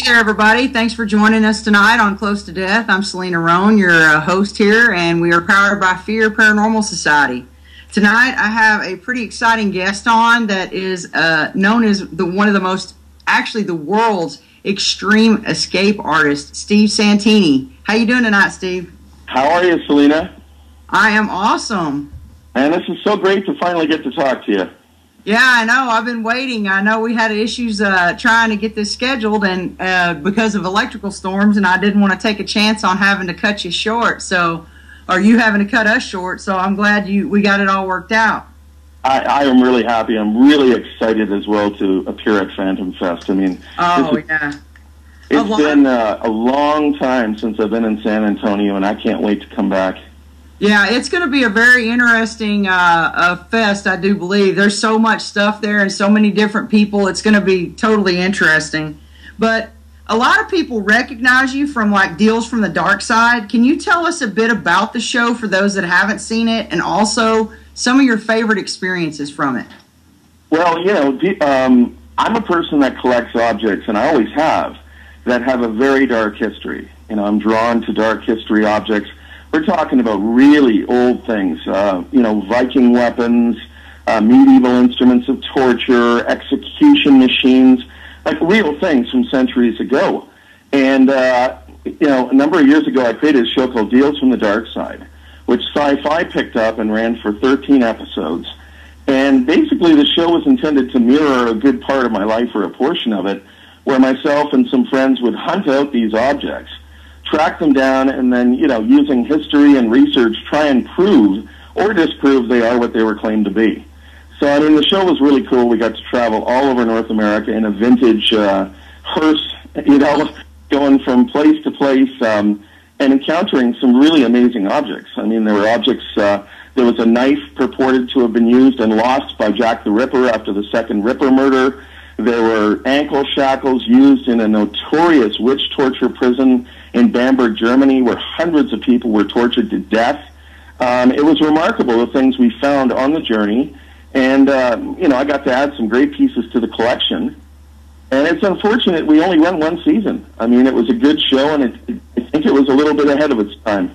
Hey there, everybody. Thanks for joining us tonight on Close to Death. I'm Selena Roane, your host here, and we are powered by Fear Paranormal Society. Tonight, I have a pretty exciting guest on that is known as one of the most, actually the world's extreme escape artist, Steve Santini. How you doing tonight, Steve? How are you, Selena? I am awesome. And this is so great to finally get to talk to you. Yeah, I know. I've been waiting. I know we had issues trying to get this scheduled and because of electrical storms, and I didn't want to take a chance on having to cut you short. So, or you having to cut us short. So I'm glad we got it all worked out. I am really happy. I'm really excited as well to appear at Phantom Fest. I mean, yeah. It's been a long time since I've been in San Antonio, and I can't wait to come back. Yeah, it's going to be a very interesting fest, I do believe. There's so much stuff there and so many different people. It's going to be totally interesting. But a lot of people recognize you from, like, Deals from the Dark Side. Can you tell us a bit about the show for those that haven't seen it, and also some of your favorite experiences from it? Well, you know, I'm a person that collects objects, and I always have, that have a very dark history. You know, I'm drawn to dark history objects. We're talking about really old things, you know, Viking weapons, medieval instruments of torture, execution machines, like real things from centuries ago. And, you know, a number of years ago, I created a show called Deals from the Dark Side, which Sci-Fi picked up and ran for 13 episodes. And basically the show was intended to mirror a good part of my life, or a portion of it, where myself and some friends would hunt out these objects, track them down, and then, you know, using history and research, try and prove or disprove they are what they were claimed to be. So, I mean, the show was really cool. We got to travel all over North America in a vintage hearse, you know, going from place to place and encountering some really amazing objects. I mean, there were objects, there was a knife purported to have been used and lost by Jack the Ripper after the second Ripper murder. There were ankle shackles used in a notorious witch torture prison in Bamberg, Germany, where hundreds of people were tortured to death. It was remarkable, the things we found on the journey. And, you know, I got to add some great pieces to the collection. And it's unfortunate we only went one season. I mean, it was a good show, and I think it was a little bit ahead of its time.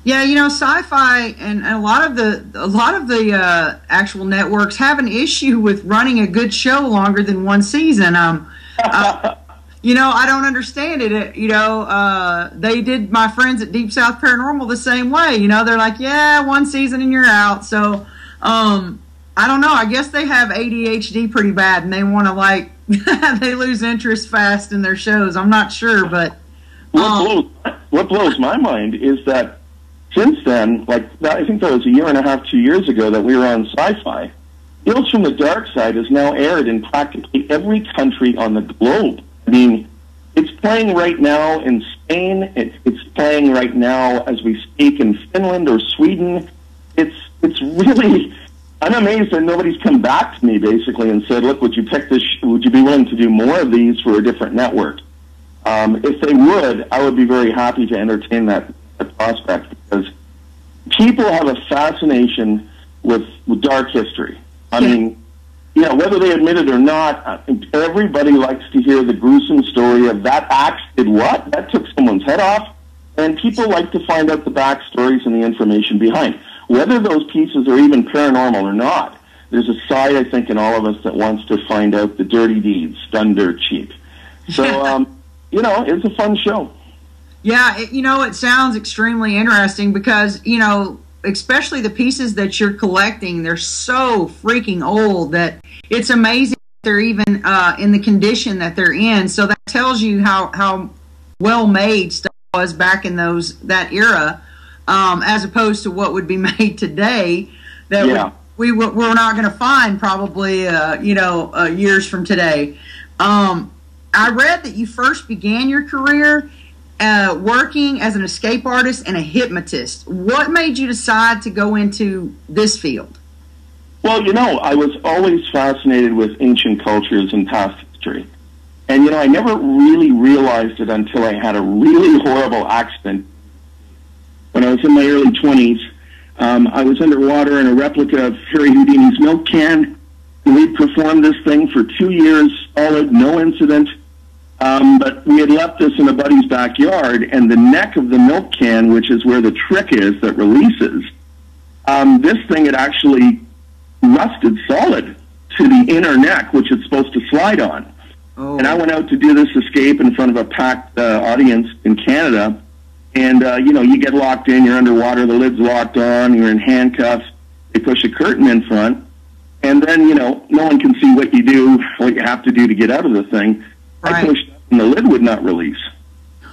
Yeah, you know, Sci-Fi and a lot of the actual networks have an issue with running a good show longer than one season. You know, I don't understand it. You know, they did my friends at Deep South Paranormal the same way. You know, they're like, yeah, one season and you're out. So, I don't know. I guess they have ADHD pretty bad, and they want to, like, they lose interest fast in their shows. I'm not sure, but what blows my mind is that since then, like, I think that was a year and a half, 2 years ago that we were on Sci-Fi, Deals from the Dark Side is now aired in practically every country on the globe. I mean, it's playing right now in Spain. It's playing right now as we speak in Finland or Sweden. It's really, I'm amazed that nobody's come back to me basically and said, look, would you pick this? Would you be willing to do more of these for a different network? If they would, I would be very happy to entertain that prospect, because people have a fascination with dark history. I mean, you know, whether they admit it or not, everybody likes to hear the gruesome story of that axe did what? That took someone's head off. And people like to find out the backstories and the information behind. Whether those pieces are even paranormal or not, there's a side, I think, in all of us that wants to find out the dirty deeds, done dirt cheap. So, you know, it's a fun show. Yeah, you know, it sounds extremely interesting because, you know, especially the pieces that you're collecting, they're so freaking old that it's amazing they're even in the condition that they're in. So that tells you how well made stuff was back in that era, as opposed to what would be made today that we're not going to find probably years from today. I read that you first began your career working as an escape artist and a hypnotist. What made you decide to go into this field? Well, you know, I was always fascinated with ancient cultures and past history. And, you know, I never really realized it until I had a really horrible accident. When I was in my early 20s, I was underwater in a replica of Harry Houdini's milk can. We performed this thing for 2 years, solid, no incident. But we had left this in a buddy's backyard, and the neck of the milk can, which is where the trick is that releases, this thing had actually rusted solid to the inner neck, which it's supposed to slide on. Oh. And I went out to do this escape in front of a packed audience in Canada, and, you get locked in, you're underwater, the lid's locked on, you're in handcuffs, they push a curtain in front, and then, no one can see what you do, what you have to do to get out of the thing. Right. I pushed up and the lid would not release.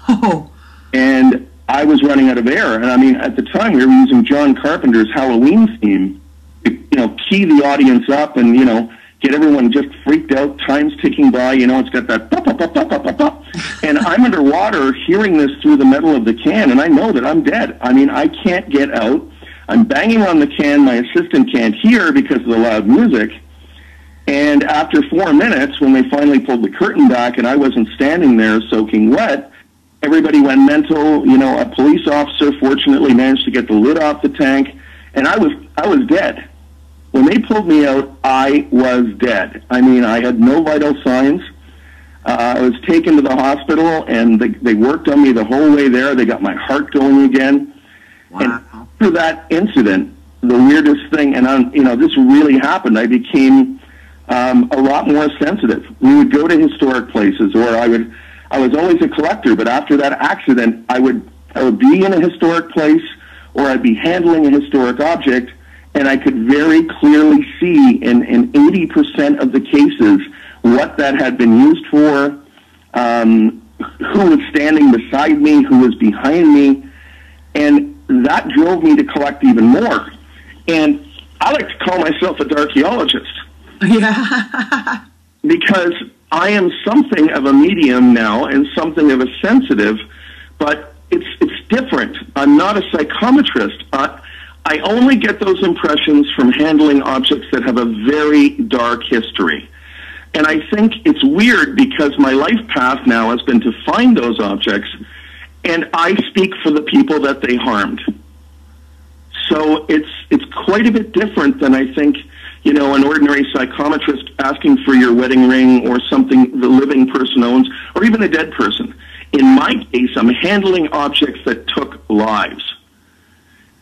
Oh. And I was running out of air. And I mean, at the time we were using John Carpenter's Halloween theme to, key the audience up and, get everyone just freaked out, time's ticking by, it's got that pop, pop, pop, pop, pop, pop, pop. And I'm underwater hearing this through the metal of the can, and I know that I'm dead. I mean, I can't get out. I'm banging on the can. My assistant can't hear because of the loud music. And after 4 minutes, when they finally pulled the curtain back and I wasn't standing there soaking wet, everybody went mental. A police officer fortunately managed to get the lid off the tank, and I was dead. When they pulled me out, I was dead. I mean, I had no vital signs. I was taken to the hospital, and they worked on me the whole way there. They got my heart going again. Wow. And after that incident, the weirdest thing, and this really happened, I became a lot more sensitive. We would go to historic places, or I was always a collector, but after that accident, I would be in a historic place, or I'd be handling a historic object, and I could very clearly see in 80% of the cases what that had been used for, who was standing beside me, who was behind me, and that drove me to collect even more. And I like to call myself a darcheologist. Yeah. Because I am something of a medium now and something of a sensitive, but it's different. I'm not a psychometrist. I only get those impressions from handling objects that have a very dark history. And I think it's weird because my life path now has been to find those objects, and I speak for the people that they harmed. So it's quite a bit different than I think, an ordinary psychometrist asking for your wedding ring or something the living person owns, or even a dead person. In my case, I'm handling objects that took lives.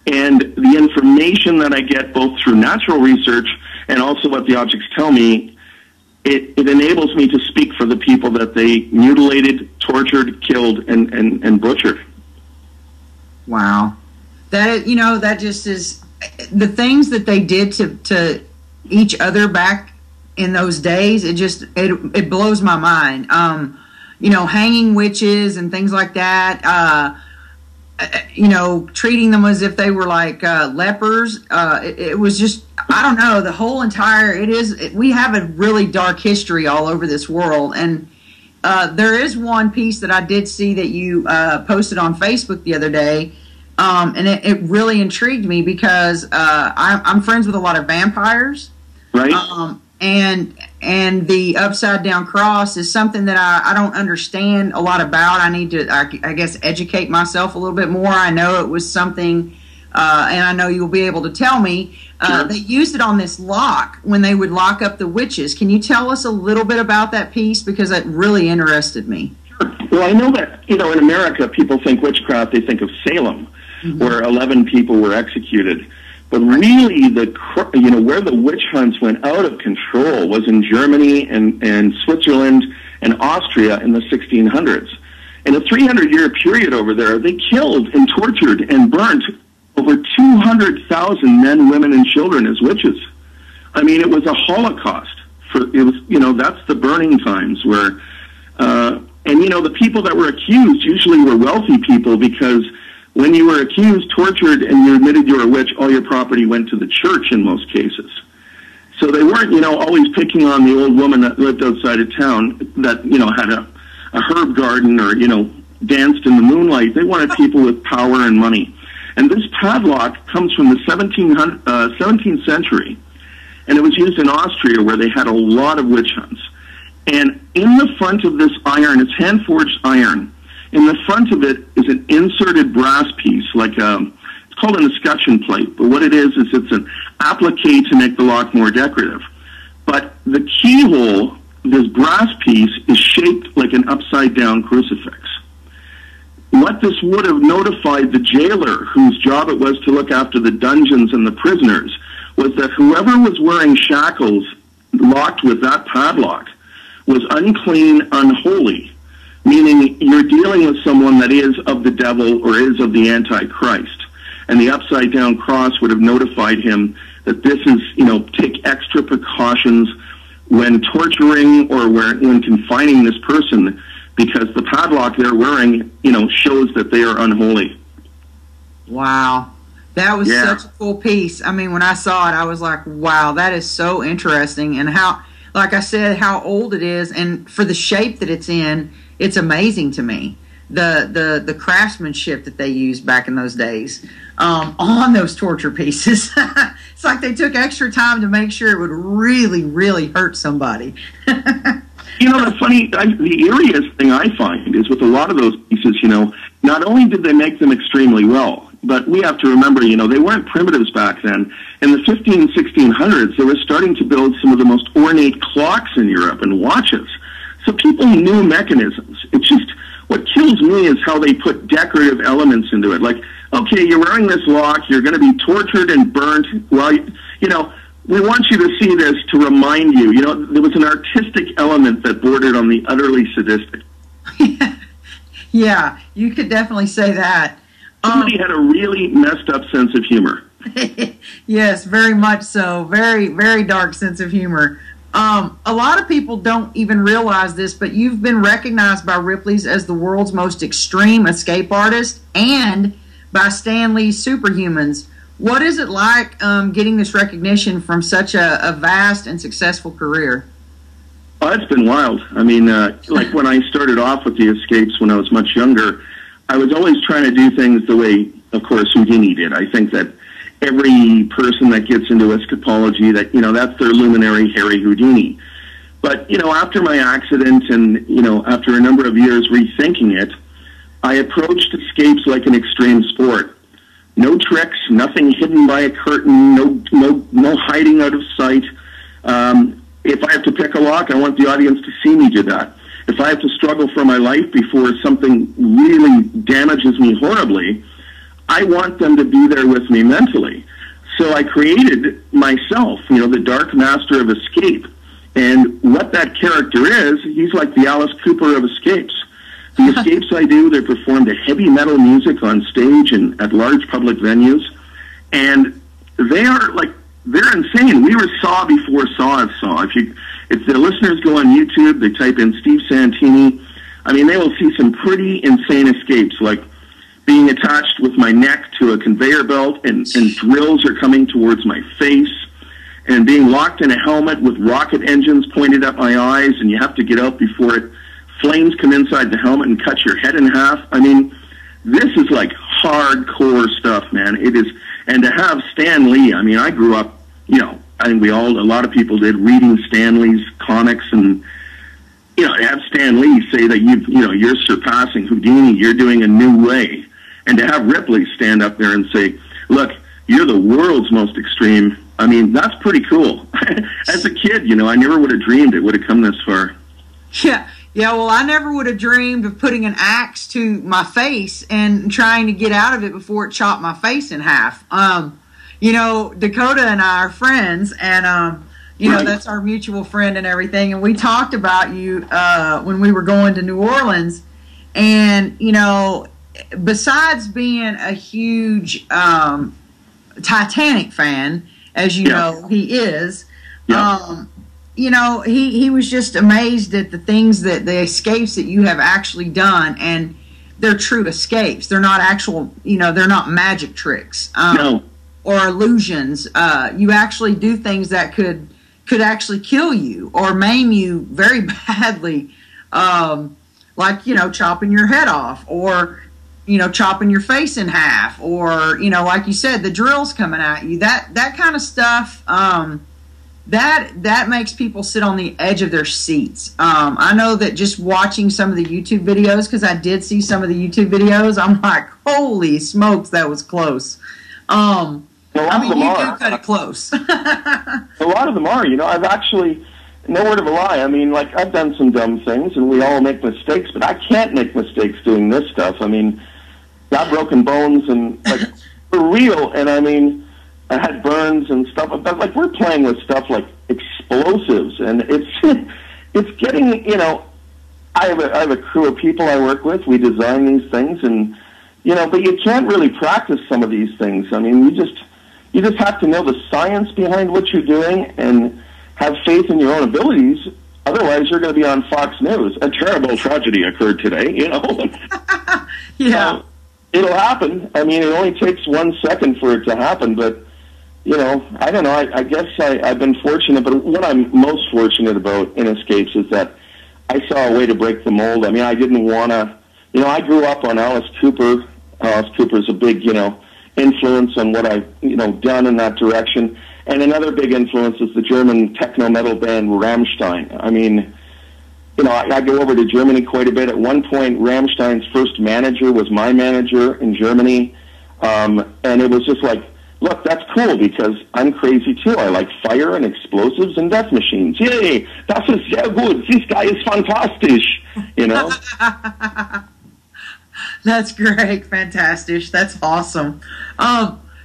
And the information that I get both through natural research and also what the objects tell me, it enables me to speak for the people that they mutilated, tortured, killed, and butchered. Wow. That just is the things that they did to each other back in those days. It blows my mind. Hanging witches and things like that. Treating them as if they were like lepers. It was just, I don't know, the whole entire, we have a really dark history all over this world. And there is one piece that I did see that you posted on Facebook the other day. And it really intrigued me because I'm friends with a lot of vampires. Right. And the upside down cross is something that I don't understand a lot about. I need to, I guess, educate myself a little bit more. I know it was something, and I know you'll be able to tell me. Sure. They used it on this lock when they would lock up the witches. Can you tell us a little bit about that piece? Because it really interested me. Sure. Well, I know that, in America, people think witchcraft, they think of Salem, mm-hmm. where 11 people were executed. But really, where the witch hunts went out of control was in Germany and Switzerland and Austria in the 1600s. In a 300-year period over there, they killed and tortured and burnt over 200,000 men, women, and children as witches. I mean, it was a Holocaust. That's the burning times where, the people that were accused usually were wealthy people because when you were accused, tortured, and you admitted you were a witch, all your property went to the church in most cases. So they weren't, always picking on the old woman that lived outside of town that, had a herb garden or, danced in the moonlight. They wanted people with power and money. And this padlock comes from the 17th century, and it was used in Austria where they had a lot of witch hunts. And in the front of this iron, it's hand-forged iron. In the front of it is an inserted brass piece, it's called an escutcheon plate. But what it is it's an applique to make the lock more decorative. But the keyhole this brass piece is shaped like an upside-down crucifix. What this would have notified the jailer, whose job it was to look after the dungeons and the prisoners, was that whoever was wearing shackles locked with that padlock was unclean, unholy, meaning you're dealing with someone that is of the devil or is of the Antichrist. And the upside-down cross would have notified him that this is, take extra precautions when torturing or when confining this person, because the padlock they're wearing, shows that they are unholy. Wow. That was such a cool piece. I mean, when I saw it, I was like, wow, that is so interesting. And how, like I said, how old it is, and for the shape that it's in, it's amazing to me. The craftsmanship that they used back in those days on those torture pieces. It's like they took extra time to make sure it would really, really hurt somebody. The eeriest thing I find is with a lot of those pieces, not only did they make them extremely well, but we have to remember, they weren't primitives back then. In the 1600s, they were starting to build some of the most ornate clocks in Europe and watches. So people knew mechanisms. It's just, what kills me is how they put decorative elements into it. Like, okay, you're wearing this lock, you're going to be tortured and burnt. Well, we want you to see this to remind you. There was an artistic element that bordered on the utterly sadistic. Yeah, you could definitely say that. Somebody had a really messed up sense of humor. Yes, very much so. Very, very dark sense of humor. A lot of people don't even realize this, but you've been recognized by Ripley's as the world's most extreme escape artist and by Stan Lee's Superhumans. What is it like getting this recognition from such a vast and successful career? Oh, it's been wild. I mean, like when I started off with the escapes when I was much younger, I was always trying to do things the way, of course, Houdini did. I think that every person that gets into escapology, that's their luminary, Harry Houdini. But, after my accident and, after a number of years rethinking it, I approached escapes like an extreme sport. No tricks, nothing hidden by a curtain, no hiding out of sight. If I have to pick a lock, I want the audience to see me do that. If I have to struggle for my life before something really damages me horribly, I want them to be there with me mentally. So I created myself, the Dark Master of Escape. And what that character is, he's like the Alice Cooper of escapes. The escapes I do, they're performed to heavy metal music on stage and at large public venues. And they're insane. We were Saw before Saw is Saw. If the listeners go on YouTube, they type in Steve Santini, they will see some pretty insane escapes, like being attached with my neck to a conveyor belt and drills are coming towards my face, and being locked in a helmet with rocket engines pointed at my eyes, and you have to get out before flames come inside the helmet and cut your head in half. This is like hardcore stuff, man. It is. And to have Stan Lee, I grew up, I think a lot of people did, reading Stan Lee's comics, and to have Stan Lee say that you're surpassing Houdini, you're doing a new way. And to have Ripley stand up there and say, look, you're the world's most extreme, that's pretty cool. As a kid, I never would have dreamed it would have come this far. Yeah, well, I never would have dreamed of putting an axe to my face and trying to get out of it before it chopped my face in half. Dakota and I are friends, and, right. That's our mutual friend and everything, and we talked about you when we were going to New Orleans, and, besides being a huge Titanic fan, as you know he is, he was just amazed at the things the escapes that you have actually done, and they're true escapes. They're not actual, they're not magic tricks or illusions. You actually do things that could actually kill you or maim you very badly, like, chopping your head off, or chopping your face in half, or, like you said, the drills coming at you, that kind of stuff, that makes people sit on the edge of their seats. I know that just watching some of the YouTube videos, because I did see some of the YouTube videos, I'm like, holy smokes, that was close. You do cut it close. A lot of them are, I've actually, no word of a lie. I mean, like, I've done some dumb things, and we all make mistakes, but I can't make mistakes doing this stuff. I mean, got broken bones and, like, for real, and I mean, I had burns and stuff, but, like, we're playing with stuff like explosives, and it's getting, you know, I have a crew of people I work with. We design these things, and, you know, but you can't really practice some of these things. I mean, you just have to know the science behind what you're doing and have faith in your own abilities. Otherwise, you're going to be on Fox News. A terrible tragedy occurred today, you know. Yeah. It'll happen. I mean, it only takes 1 second for it to happen, but, you know, I don't know. I guess I've been fortunate, but what I'm most fortunate about in Escapes is that I saw a way to break the mold. I mean, I didn't want to, you know, I grew up on Alice Cooper. Alice Cooper's a big, you know, influence on what I've, you know, done in that direction. And another big influence is the German techno-metal band Rammstein. I mean, you know, I go over to Germany quite a bit. At one point, Rammstein's first manager was my manager in Germany. And it was just like, look, that's cool because I'm crazy too. I like fire and explosives and death machines. Yay, das ist sehr gut. This guy is fantastisch, you know? That's great. Fantastic. That's awesome.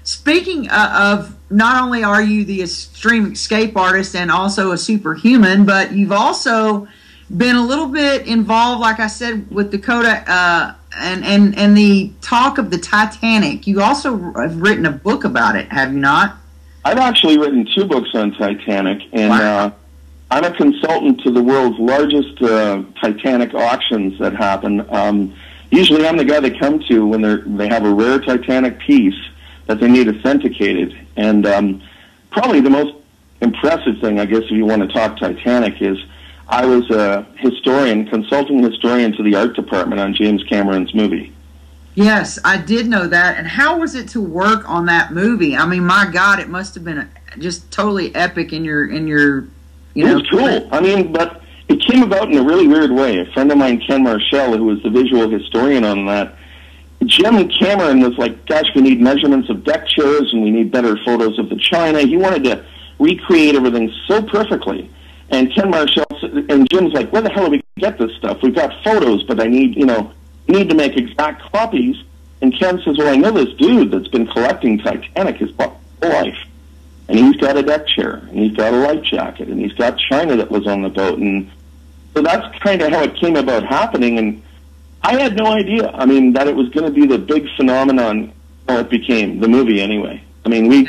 Speaking of, not only are you the extreme escape artist and also a superhuman, but you've also been a little bit involved, like I said, with Dakota and the talk of the Titanic. You also have written a book about it, have you not? I've actually written 2 books on Titanic, and wow. I'm a consultant to the world's largest Titanic auctions that happen. Usually I'm the guy they come to when they have a rare Titanic piece that they need authenticated. And probably the most impressive thing, I guess, if you want to talk Titanic, is I was a consulting historian to the art department on James Cameron's movie. Yes, I did know that. And how was it to work on that movie? I mean, my God, it must have been just totally epic in your you know. It was cool. I mean, but it came about in a really weird way. A friend of mine, Ken Marshall, who was the visual historian on that, Jim Cameron was like, gosh, we need measurements of deck chairs and we need better photos of the china. He wanted to recreate everything so perfectly. And Ken Marshall and Jim's like, where the hell do we get this stuff? We've got photos, but I need, you know, need to make exact copies. And Ken says, well, I know this dude that's been collecting Titanic his whole life. And he's got a deck chair, and he's got a life jacket, and he's got china that was on the boat. And so that's kind of how it came about happening. And I had no idea, I mean, that it was going to be the big phenomenon. Well, it became the movie anyway. I mean,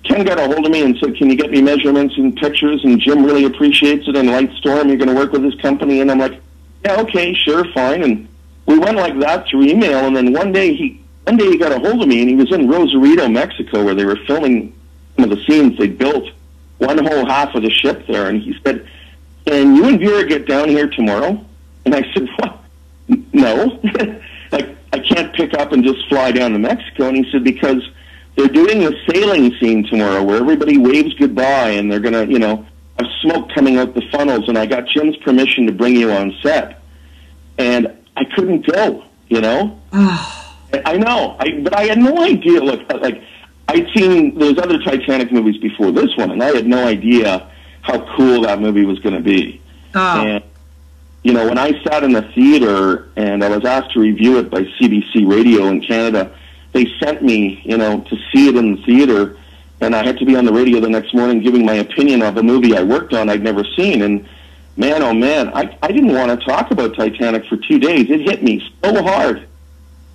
Ken got a hold of me and said, can you get me measurements and pictures? And Jim really appreciates it. And Lightstorm, you're going to work with his company. And I'm like, yeah, okay, sure, fine. And we went like that through email. And then one day he got a hold of me, and he was in Rosarito, Mexico, where they were filming some of the scenes they built, one whole half of the ship there. And he said, can you and Vera get down here tomorrow? And I said, what? No. Like, I can't pick up and just fly down to Mexico. And he said, because they're doing the sailing scene tomorrow where everybody waves goodbye and they're going to, you know, have smoke coming out the funnels, and I got Jim's permission to bring you on set. And I couldn't go, you know? I know. But I had no idea. Look, like, I'd seen those other Titanic movies before this one, and I had no idea how cool that movie was going to be. And, you know, when I sat in the theater and I was asked to review it by CBC Radio in Canada, they sent me, you know, to see it in the theater, and I had to be on the radio the next morning giving my opinion of a movie I worked on I'd never seen. And man, oh man, I didn't want to talk about Titanic for 2 days. It hit me so hard.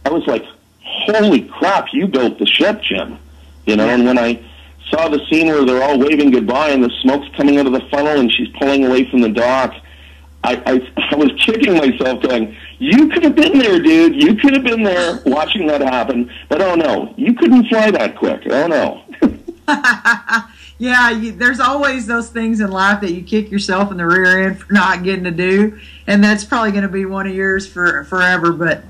I was like, holy crap, you built the ship, Jim. You know, and when I saw the scene where they're all waving goodbye and the smoke's coming out of the funnel and she's pulling away from the dock, I was kicking myself going, you could have been there, dude. You could have been there watching that happen. But oh no, you couldn't fly that quick. Oh no. Yeah, there's always those things in life that you kick yourself in the rear end for not getting to do. And that's probably going to be one of yours for forever. But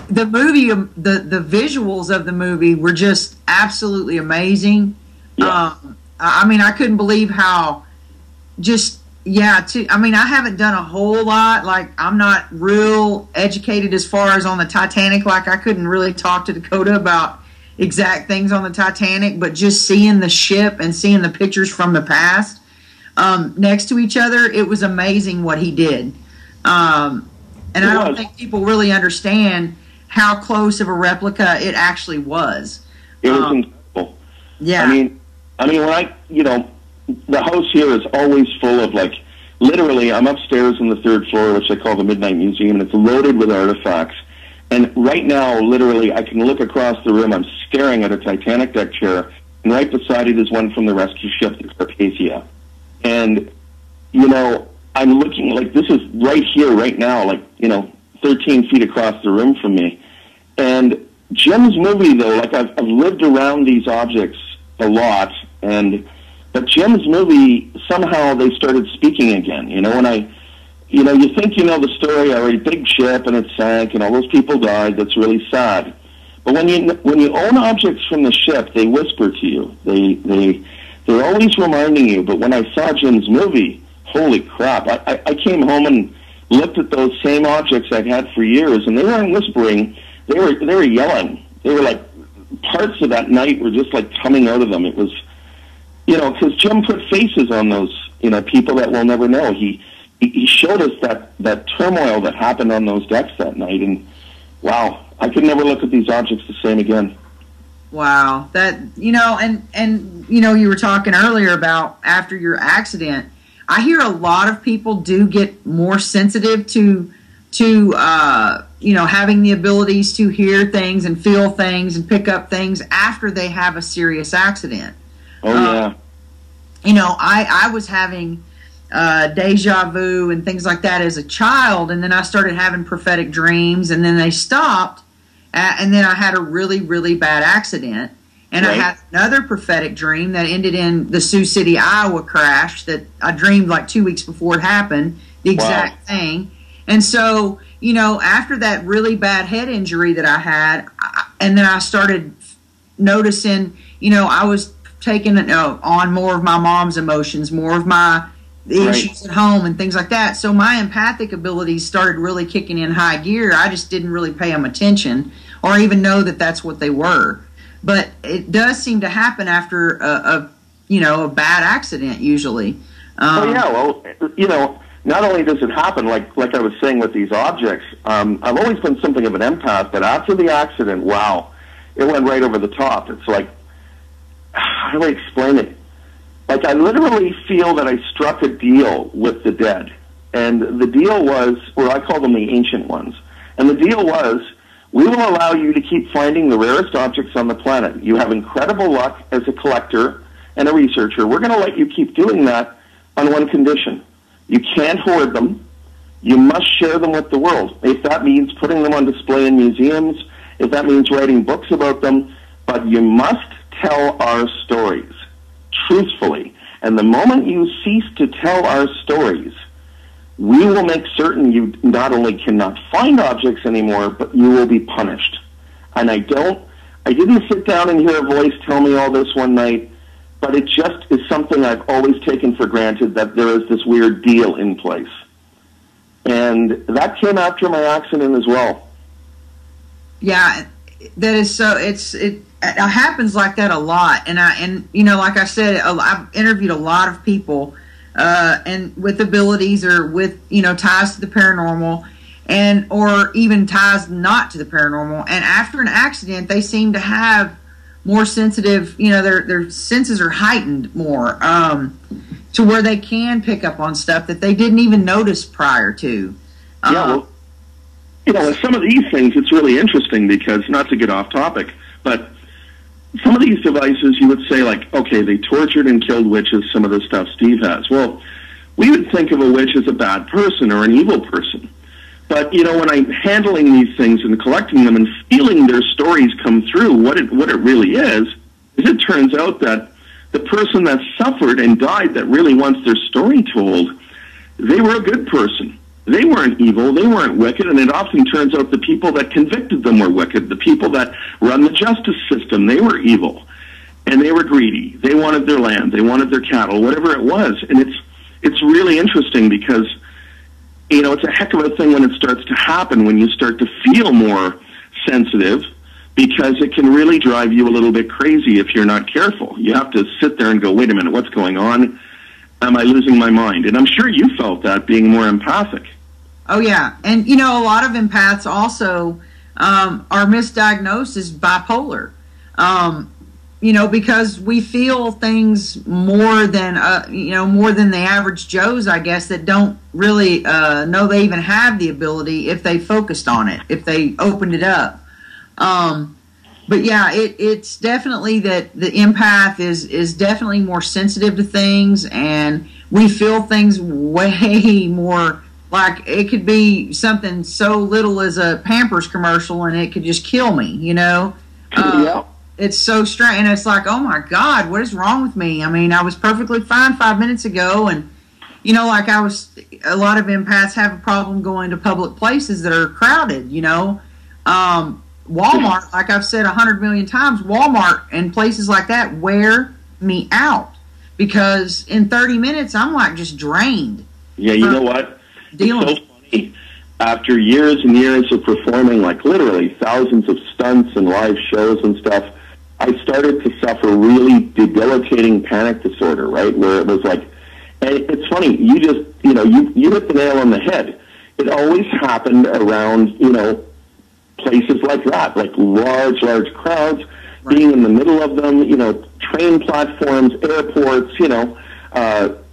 the movie, the visuals of the movie were just absolutely amazing. Yeah. I mean, I couldn't believe how just, I mean, I haven't done a whole lot. Like, I'm not real educated as far as on the Titanic. Like, I couldn't really talk to Dakota about exact things on the Titanic, but just seeing the ship and seeing the pictures from the past, next to each other, it was amazing what he did. And I don't think people really understand how close of a replica it actually was. It was incredible. Yeah. I mean, when the house here is always full of, like, literally, I'm upstairs on the 3rd floor, which I call the Midnight Museum, and it's loaded with artifacts. And right now, literally, I can look across the room. I'm staring at a Titanic deck chair, and right beside it is one from the rescue ship, the Carpathia. And, I'm looking, like, this is right here, right now, like, 13 feet across the room from me. And Jim's movie, though, like, I've lived around these objects a lot, but Jim's movie, somehow they started speaking again. When you think you know the story already, big ship and it sank and all those people died, that's really sad. But when you own objects from the ship, they whisper to you. They're always reminding you. But when I saw Jim's movie, holy crap, I came home and looked at those same objects I'd had for years, and they weren't whispering, they were yelling. They were like, parts of that night were just like coming out of them. It was, because Jim put faces on those, people that we'll never know. He showed us that turmoil that happened on those decks that night, and wow, I could never look at these objects the same again. Wow, that, and you were talking earlier about after your accident, I hear a lot of people do get more sensitive to having the abilities to hear things and feel things and pick up things after they have a serious accident. Oh, yeah. I was having deja vu and things like that as a child, and then I started having prophetic dreams, and then they stopped, and then I had a really, really bad accident, and right. I had another prophetic dream that ended in the Sioux City, Iowa crash that I dreamed like 2 weeks before it happened, the exact thing. And so, after that really bad head injury that I had, and then I started noticing, I was taking on more of my mom's emotions, more of my issues at home and things like that. So my empathic abilities started really kicking in high gear. I just didn't really pay them attention or even know that that's what they were. But it does seem to happen after a bad accident usually. Not only does it happen, like I was saying with these objects, I've always been something of an empath, but after the accident, wow, it went right over the top. It's like, how do I explain it? Like, I literally feel that I struck a deal with the dead. And the deal was, or I call them the ancient ones, and the deal was, we will allow you to keep finding the rarest objects on the planet. You have incredible luck as a collector and a researcher. We're going to let you keep doing that on one condition. You can't hoard them. You must share them with the world. If that means putting them on display in museums, if that means writing books about them, but you must tell our stories truthfully. And the moment you cease to tell our stories, we will make certain you not only cannot find objects anymore, but you will be punished. And I didn't sit down and hear a voice tell me all this one night, but it just is something I've always taken for granted, that there is this weird deal in place. And that came after my accident as well. Yeah, that is so, it happens like that a lot. And like I said, I've interviewed a lot of people and with abilities or with, ties to the paranormal, and or even ties not to the paranormal. And after an accident, they seem to have more sensitive, their senses are heightened more, to where they can pick up on stuff that they didn't even notice prior to. With some of these things, it's really interesting because, not to get off topic, but some of these devices, you would say, like, okay, they tortured and killed witches, some of the stuff Steve has. Well, we would think of a witch as a bad person or an evil person. But, when I'm handling these things and collecting them and feeling their stories come through, what it really is it turns out that the person that suffered and died that really wants their story told, they were a good person. They weren't evil, they weren't wicked, and it often turns out the people that convicted them were wicked. The people that run the justice system, they were evil, and they were greedy. They wanted their land, they wanted their cattle, whatever it was. And it's really interesting because, it's a heck of a thing when it starts to happen, when you start to feel more sensitive, because it can really drive you a little bit crazy if you're not careful. You have to sit there and go, wait a minute, what's going on? am I losing my mind? And I'm sure you felt that, being more empathic. Oh, yeah. And, you know, a lot of empaths also are misdiagnosed as bipolar, you know, because we feel things more than, you know, more than the average Joes, I guess, that don't really know they even have the ability if they focused on it, if they opened it up. But yeah, it's definitely that the empath is definitely more sensitive to things, and we feel things way more. Like, it could be something so little as a Pampers commercial, and it could just kill me, you know? Yeah. It's so strange, and it's like, oh my God, what is wrong with me? I mean, I was perfectly fine 5 minutes ago, and, you know, like a lot of empaths have a problem going to public places that are crowded, you know? Walmart, like I've said 100 million times, Walmart and places like that wear me out, because in 30 minutes, I'm like just drained. Yeah, you know what? Dealing. It's so funny. After years and years of performing, like literally thousands of stunts and live shows and stuff, I started to suffer really debilitating panic disorder, right? Where it was like, and it's funny, you hit the nail on the head. It always happened around, you know, places like that, like large crowds, right. Being in the middle of them, you know, train platforms, airports, you know,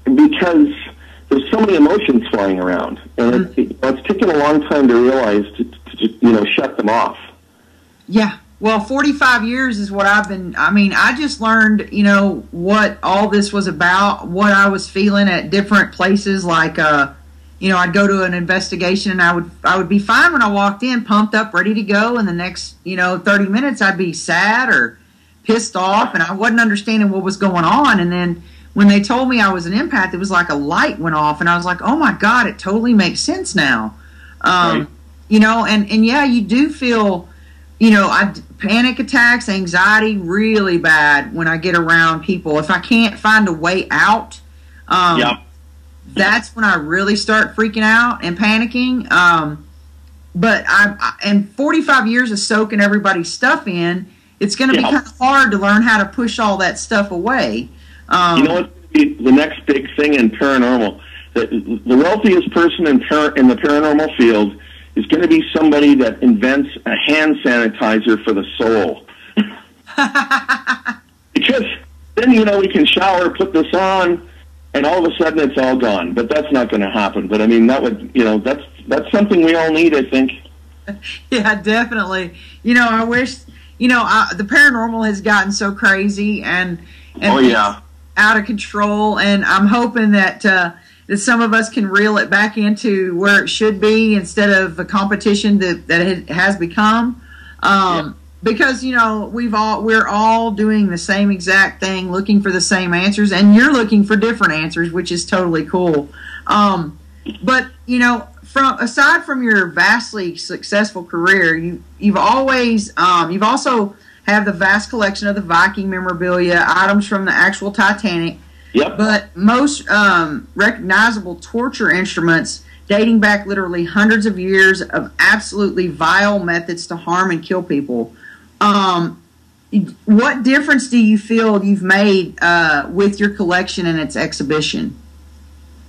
because there's so many emotions flying around, and it's taken a long time to realize to shut them off. Yeah. Well, 45 years is what I just learned, you know, what all this was about, what I was feeling at different places. Like, you know, I'd go to an investigation, and I would be fine when I walked in, pumped up, ready to go. And the next, you know, 30 minutes, I'd be sad or pissed off, and I wasn't understanding what was going on. And then when they told me I was an empath, it was like a light went off, and I was like, oh my God, it totally makes sense now. Right. You know, and yeah, you do feel, you know, panic attacks, anxiety, really bad when I get around people. If I can't find a way out, that's when I really start freaking out and panicking. But and 45 years of soaking everybody's stuff in, it's going to be kind of hard to learn how to push all that stuff away. You know what's going to be the next big thing in paranormal? The wealthiest person in the paranormal field is going to be somebody that invents a hand sanitizer for the soul. Because then, you know, we can shower, put this on, and all of a sudden it's all gone. But that's not going to happen. But I mean, that would, you know, that's something we all need, I think. Yeah, definitely. You know, I wish, you know, the paranormal has gotten so crazy and out of control, and I'm hoping that some of us can reel it back into where it should be instead of the competition that it has become. Because, you know, we're all doing the same exact thing, looking for the same answers, and you're looking for different answers, which is totally cool. But, you know, aside from your vastly successful career, you've also have the vast collection of the Viking memorabilia, items from the actual Titanic. Yep. But most recognizable torture instruments dating back literally hundreds of years of absolutely vile methods to harm and kill people. What difference do you feel you've made with your collection and its exhibition?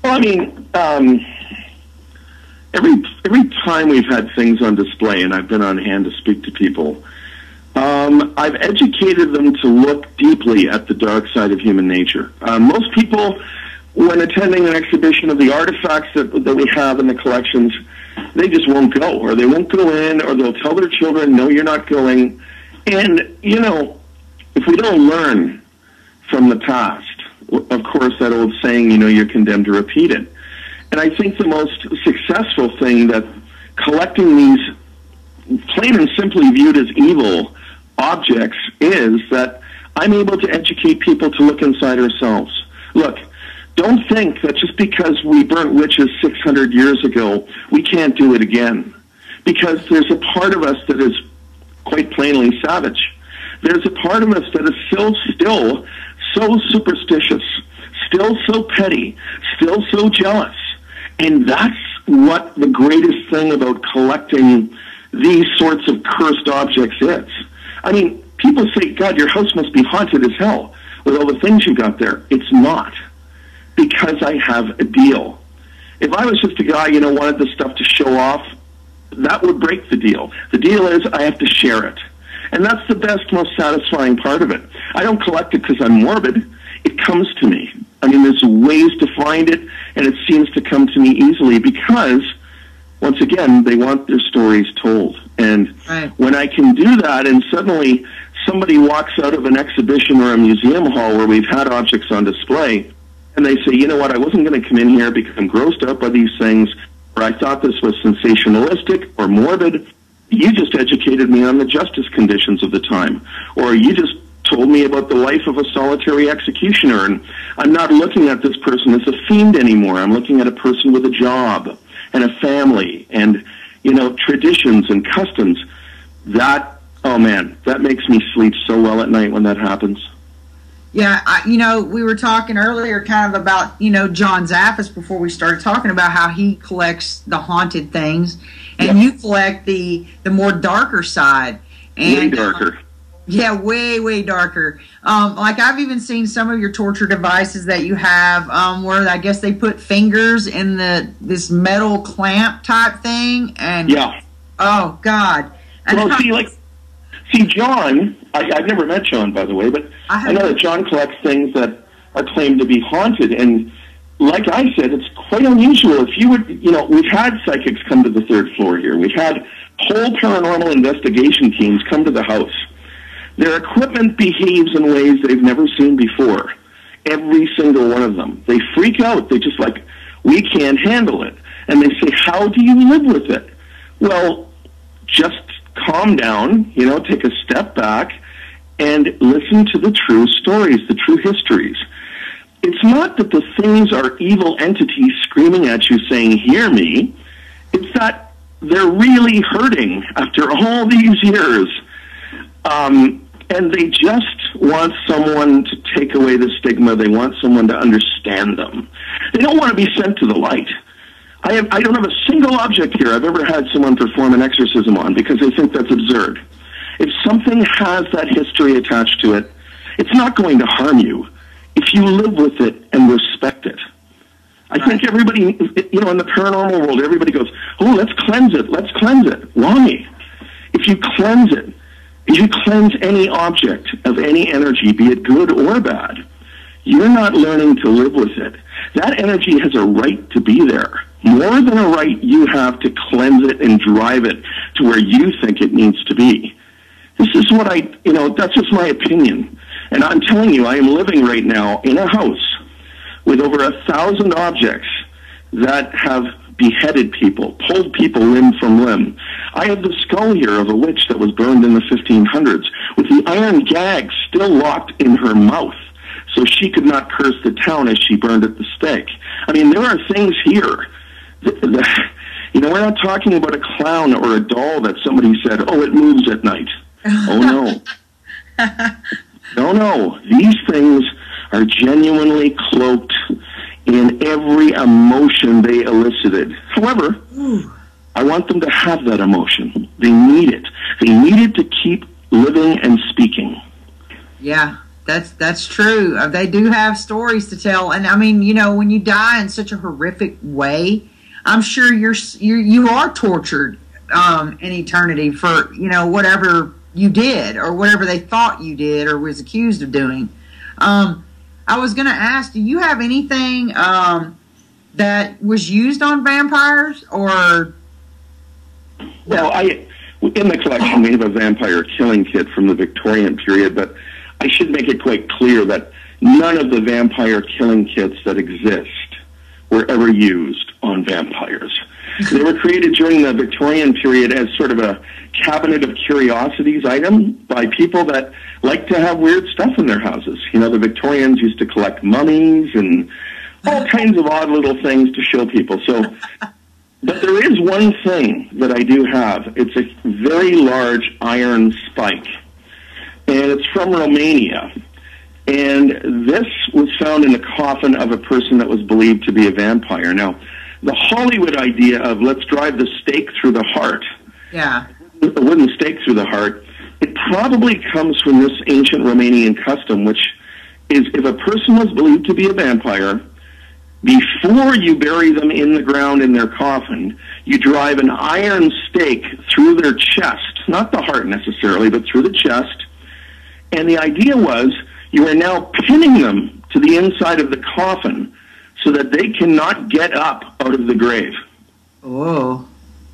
Well, I mean, every time we've had things on display, and I've been on hand to speak to people, I've educated them to look deeply at the dark side of human nature. Most people, when attending an exhibition of the artifacts that we have in the collections, they just won't go, or they won't go in, or they'll tell their children, no, you're not going. And, you know, if we don't learn from the past, of course, that old saying, you know, you're condemned to repeat it. And I think the most successful thing that collecting these plain and simply viewed as evil objects is that I'm able to educate people to look inside ourselves. Look, don't think that just because we burnt witches 600 years ago, we can't do it again. Because there's a part of us that is quite plainly savage. There's a part of us that is still so superstitious, still so petty, still so jealous. And that's what the greatest thing about collecting these sorts of cursed objects is. I mean, people say, God, your house must be haunted as hell with all the things you got there. It's not. because I have a deal. If I was just a guy, wanted the stuff to show off, that would break the deal. The deal is I have to share it. And that's the best, most satisfying part of it. I don't collect it because I'm morbid. It comes to me. I mean, there's ways to find it, and it seems to come to me easily because, once again, they want their stories told. And when I can do that, and suddenly somebody walks out of an exhibition or a museum hall where we've had objects on display, and they say, you know what, I wasn't going to come in here because I'm grossed out by these things, or I thought this was sensationalistic or morbid. You just educated me on the justice conditions of the time, or you just told me about the life of a solitary executioner, and I'm not looking at this person as a fiend anymore. I'm looking at a person with a job and a family and, traditions and customs. That, oh man, that makes me sleep so well at night when that happens. Yeah, we were talking earlier kind of about, John Zaffis before we started talking about how he collects the haunted things, and you collect the more darker side. And, way darker. Yeah, way darker. Like I've even seen some of your torture devices that you have, where I guess they put fingers in this metal clamp type thing, and oh God. And well, see, John, I've never met John, by the way, but I know that John collects things that are claimed to be haunted, and like I said, it's quite unusual. If you would, we've had psychics come to the third floor here. We've had whole paranormal investigation teams come to the house. Their equipment behaves in ways they've never seen before. Every single one of them. They freak out. They just we can't handle it. And they say, how do you live with it? Well, just calm down, take a step back and listen to the true stories, the true histories. It's not that the things are evil entities screaming at you saying, hear me. It's that they're really hurting after all these years. And they just want someone to take away the stigma. They want someone to understand them. They don't want to be sent to the light. I don't have a single object here I've ever had someone perform an exorcism on because they think that's absurd. If something has that history attached to it, it's not going to harm you if you live with it and respect it. I think everybody, in the paranormal world, everybody goes, oh, let's cleanse it. Let's cleanse it. Why? If you cleanse it, if you cleanse any object of any energy, be it good or bad, you're not learning to live with it. That energy has a right to be there. More than a right, you have to cleanse it and drive it to where you think it needs to be. This is what that's just my opinion. And I'm telling you, I am living right now in a house with over 1,000 objects that have beheaded people, pulled people limb from limb. I have the skull here of a witch that was burned in the 1500s with the iron gag still locked in her mouth so she could not curse the town as she burned at the stake. I mean, there are things here. We're not talking about a clown or a doll that somebody said, oh, it moves at night. Oh, no. No. These things are genuinely cloaked in every emotion they elicited. However, I want them to have that emotion. They need it. They need it to keep living and speaking. Yeah, that's true. They do have stories to tell. And I mean, when you die in such a horrific way, I'm sure you are tortured in eternity for, whatever you did or whatever they thought you did or was accused of doing. I was going to ask, do you have anything that was used on vampires or? Well, in the collection we have a vampire killing kit from the Victorian period, but I should make it quite clear that none of the vampire killing kits that exist were ever used on vampires. They were created during the Victorian period as sort of a cabinet of curiosities item by people that like to have weird stuff in their houses. The Victorians used to collect mummies and all kinds of odd little things to show people. So, but there is one thing that I do have. It's a very large iron spike, and it's from Romania. And this was found in the coffin of a person that was believed to be a vampire. Now, the Hollywood idea of let's drive the stake through the heart, a wooden stake through the heart, it probably comes from this ancient Romanian custom, which is if a person was believed to be a vampire, before you bury them in the ground in their coffin, you drive an iron stake through their chest, not the heart necessarily, but through the chest. And the idea was you are now pinning them to the inside of the coffin so that they cannot get up out of the grave. Oh.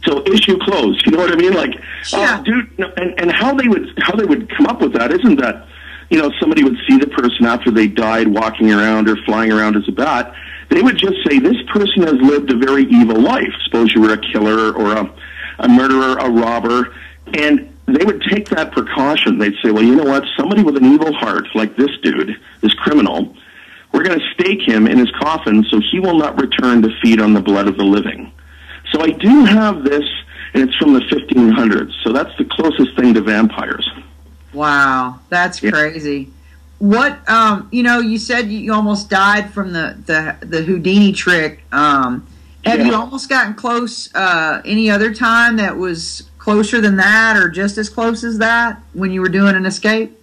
So issue closed. You know what I mean? Like, yeah. oh, dude, no, and how they would come up with that isn't that, you know, somebody would see the person after they died walking around or flying around as a bat. They would just say, this person has lived a very evil life. Suppose you were a killer or a murderer, a robber, and they would take that precaution. They'd say, well, you know what? Somebody with an evil heart, like this dude, this criminal, we're going to stake him in his coffin so he will not return to feed on the blood of the living. So I do have this, and it's from the 1500s, so that's the closest thing to vampires. Wow, that's crazy. What, you know, you said you almost died from the Houdini trick. Have you almost gotten close any other time that was closer than that or just as close as that when you were doing an escape?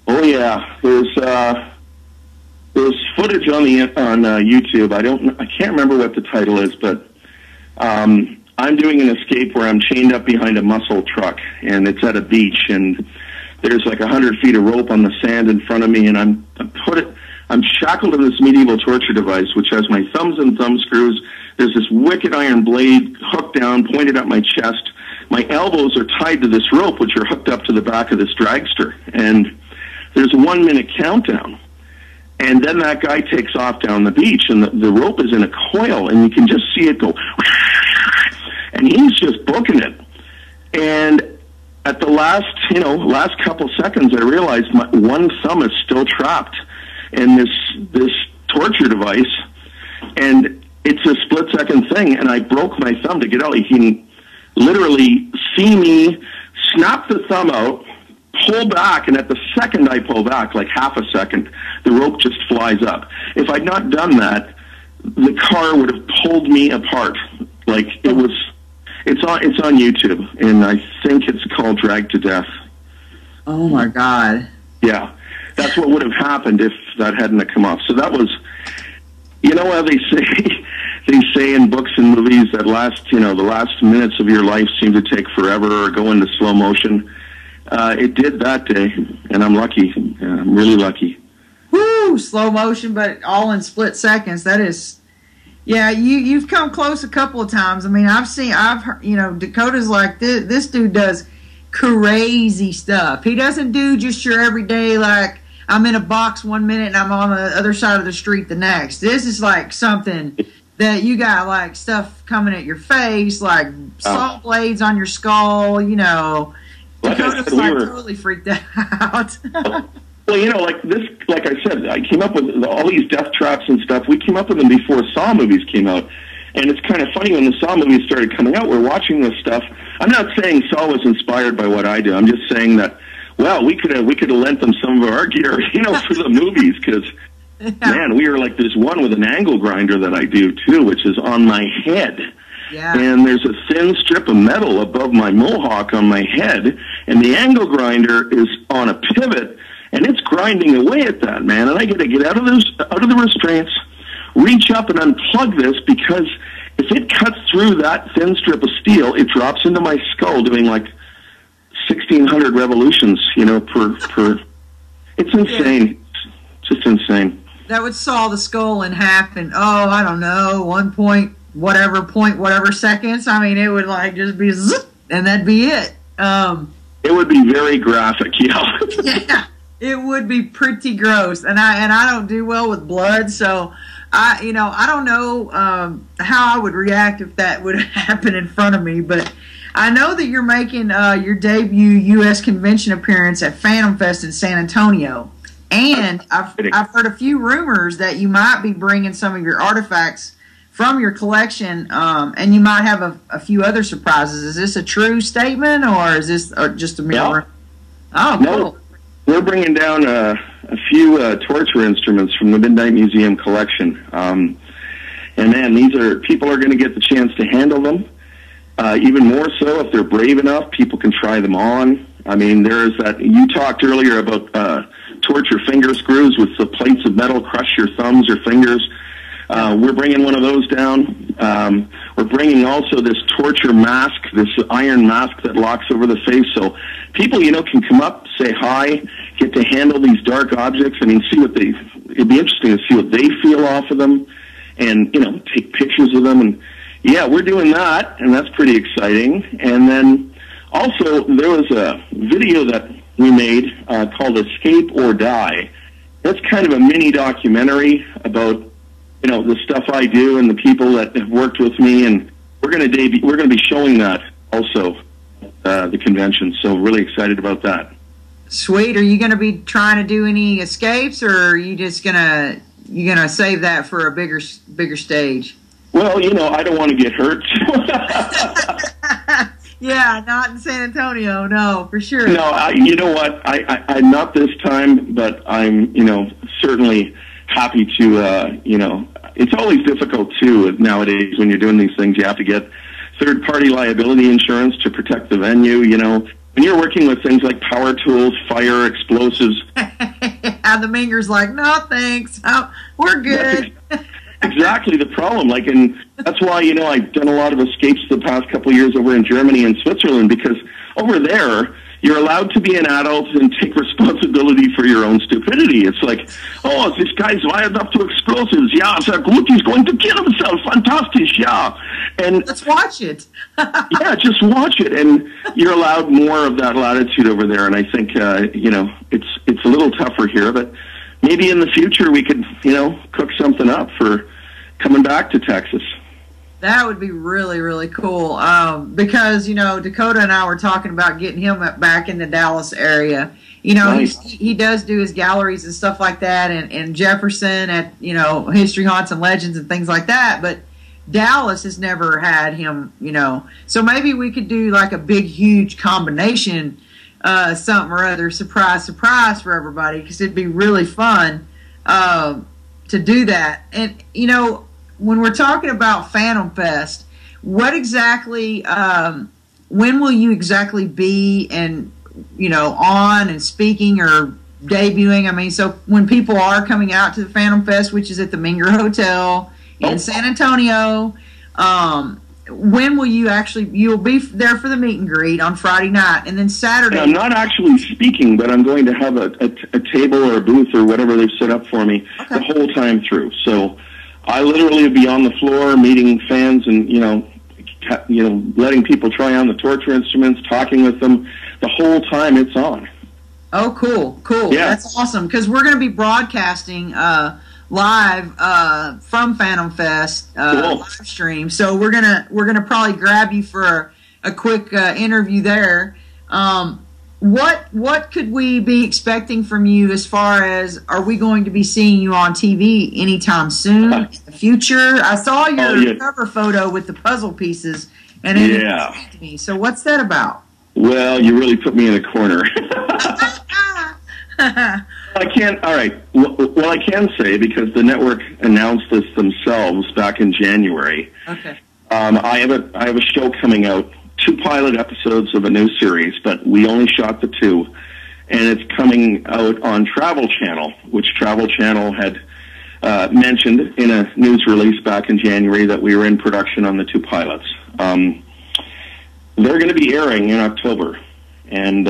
Oh, yeah. There's footage on YouTube. I can't remember what the title is, but I'm doing an escape where I'm chained up behind a muscle truck, and it's at a beach, and there's like 100 feet of rope on the sand in front of me, and I'm shackled in this medieval torture device, which has my thumbs and thumb screws. There's this wicked iron blade hooked down, pointed at my chest. My elbows are tied to this rope, which are hooked up to the back of this dragster, and there's a 1 minute countdown. And then that guy takes off down the beach, and the rope is in a coil, and you can just see it go, and he's just booking it. And at the last couple seconds, I realized my one thumb is still trapped in this torture device, and it's a split-second thing, and I broke my thumb to get out. He can literally see me snap the thumb out, pull back, and at the second I pull back, like half a second, the rope just flies up. If I'd not done that, the car would have pulled me apart. Like, it was... It's on YouTube, and I think it's called Drag to Death. Oh, my God. Yeah. That's what would have happened if that hadn't come off. So that was... You know how they say in books and movies that the last minutes of your life seem to take forever or go into slow motion? It did that day, and I'm lucky. I'm really lucky. Woo! Slow motion, but all in split seconds. That is... Yeah, you've come close a couple of times. I mean, I've heard, you know, Dakota's like, this dude does crazy stuff. He doesn't do just your everyday, like, I'm in a box 1 minute and I'm on the other side of the street the next. This is like something that you got, like, stuff coming at your face, like saw blades on your skull, you know. Dakota's totally freaked out. Well, you know, like I said, I came up with all these death traps and stuff. We came up with them before Saw movies came out. And it's kind of funny when the Saw movies started coming out, we're watching this stuff. I'm not saying Saw was inspired by what I do. I'm just saying that, well, we could have lent them some of our gear, you know, for the movies, because, man, we are like this one with an angle grinder that I do, too, which is on my head. Yeah. And there's a thin strip of metal above my mohawk on my head, and the angle grinder is on a pivot, and it's grinding away at that, man. And I got to get out of the restraints, reach up and unplug this, because if it cuts through that thin strip of steel, it drops into my skull doing like 1,600 revolutions, you know, per. It's insane. It's just insane. That would saw the skull in half in, I don't know, 1 point whatever seconds. I mean, it would like just be zip, and that'd be it. It would be very graphic, yeah. Yeah. It would be pretty gross, and I don't do well with blood, so I don't know how I would react if that would happen in front of me. But I know that you're making your debut U.S. convention appearance at Phantom Fest in San Antonio, and I've heard a few rumors that you might be bringing some of your artifacts from your collection, and you might have a few other surprises. Is this a true statement, or is this just a mirror? No. Oh, cool. No. We're bringing down a few torture instruments from the Midnight Museum collection. And man, people are going to get the chance to handle them. Even more so, if they're brave enough, people can try them on. I mean, there's that, you talked earlier about torture finger screws with the plates of metal crush your thumbs or fingers. We're bringing one of those down. We're bringing also this torture mask, this iron mask that locks over the face, so people, can come up, say hi, get to handle these dark objects. I mean, it'd be interesting to see what they feel off of them, and, take pictures of them. And, yeah, we're doing that, and that's pretty exciting. And then also there was a video that we made called Escape or Die. That's kind of a mini documentary about the stuff I do and the people that have worked with me, and we're going to be showing that also the convention. So really excited about that. Sweet. Are you going to be trying to do any escapes, or are you just gonna save that for a bigger stage? Well, I don't want to get hurt. Yeah, not in San Antonio, no, for sure. No, you know what? I'm not this time, but I'm, certainly happy to, it's always difficult, too, nowadays when you're doing these things. You have to get third-party liability insurance to protect the venue, When you're working with things like power tools, fire, explosives. And the Minger's like, no, thanks. Oh, we're good. Exactly the problem. And that's why, I've done a lot of escapes the past couple of years over in Germany and Switzerland, because over there, you're allowed to be an adult and take responsibility for your own stupidity. It's like, oh, this guy's wired up to explosives. Yeah, sehr gut. He's going to kill himself. Fantastic. Yeah. And let's watch it. Yeah, just watch it. And you're allowed more of that latitude over there. And I think, it's a little tougher here, but maybe in the future we could, cook something up for coming back to Texas. That would be really, really cool. Because, Dakota and I were talking about getting him back in the Dallas area. Nice. He does do his galleries and stuff like that, and Jefferson at, History Haunts and Legends and things like that. But Dallas has never had him, So maybe we could do like a big, huge combination, something or other, surprise for everybody, because it'd be really fun to do that. And, when we're talking about Phantom Fest, what exactly, when will you exactly be on and speaking or debuting? I mean, so when people are coming out to the Phantom Fest, which is at the Minger Hotel in San Antonio, when will you'll be there for the meet and greet on Friday night, and then Saturday. I'm not actually speaking, but I'm going to have a table or a booth or whatever they've set up for me the whole time through. So I literally will be on the floor meeting fans and, letting people try on the torture instruments, talking with them the whole time it's on. Oh, cool. Yeah. That's awesome, because we're going to be broadcasting live from Phantom Fest live stream. So we're gonna probably grab you for a quick interview there. What could we be expecting from you as far as, are we going to be seeing you on TV anytime soon in the future? I saw your cover photo with the puzzle pieces, and it intrigued me. So what's that about? Well, you really put me in a corner. I can't. All right. Well, I can say, because the network announced this themselves back in January. Okay. I have a show coming out, 2 pilot episodes of a new series, but we only shot the 2, and it's coming out on Travel Channel, which Travel Channel had mentioned in a news release back in January that we were in production on the 2 pilots. They're going to be airing in October, and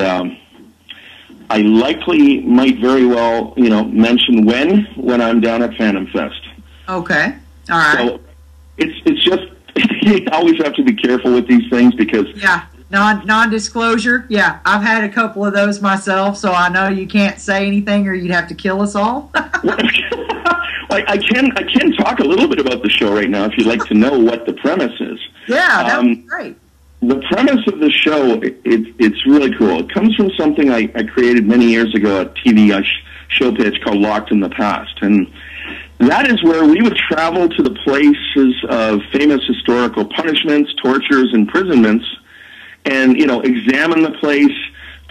I likely might very well, mention when I'm down at Phantom Fest. Okay. All right. So it's just, you always have to be careful with these things, because non-disclosure. Yeah, I've had a couple of those myself, so I know you can't say anything or you'd have to kill us all. I can talk a little bit about the show right now if you'd like to know what the premise is. Yeah, that would be great. The premise of the show, it's really cool. It comes from something I created many years ago, a TV show pitch called Locked in the Past. And that is where we would travel to the places of famous historical punishments, tortures, imprisonments, and, examine the place,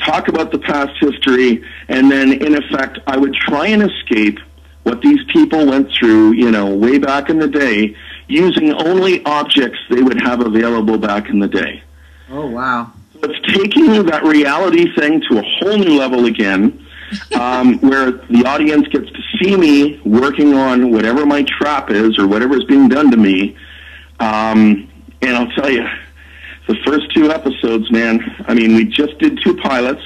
talk about the past history, and then, in effect, I would try and escape what these people went through, way back in the day, using only objects they would have available back in the day. Oh, wow. So it's taking that reality thing to a whole new level again, where the audience gets to see me working on whatever my trap is or whatever is being done to me. And I'll tell you, the first 2 episodes, man, I mean, we just did 2 pilots.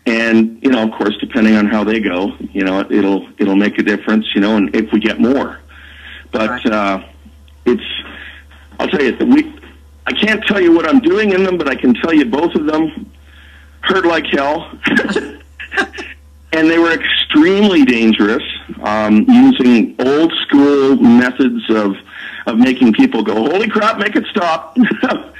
And, you know, of course, depending on how they go, you know, it'll make a difference, you know, and if we get more. But I'll tell you, I can't tell you what I'm doing in them, but I can tell you both of them hurt like hell. And they were extremely dangerous, using old school methods of making people go, holy crap, make it stop.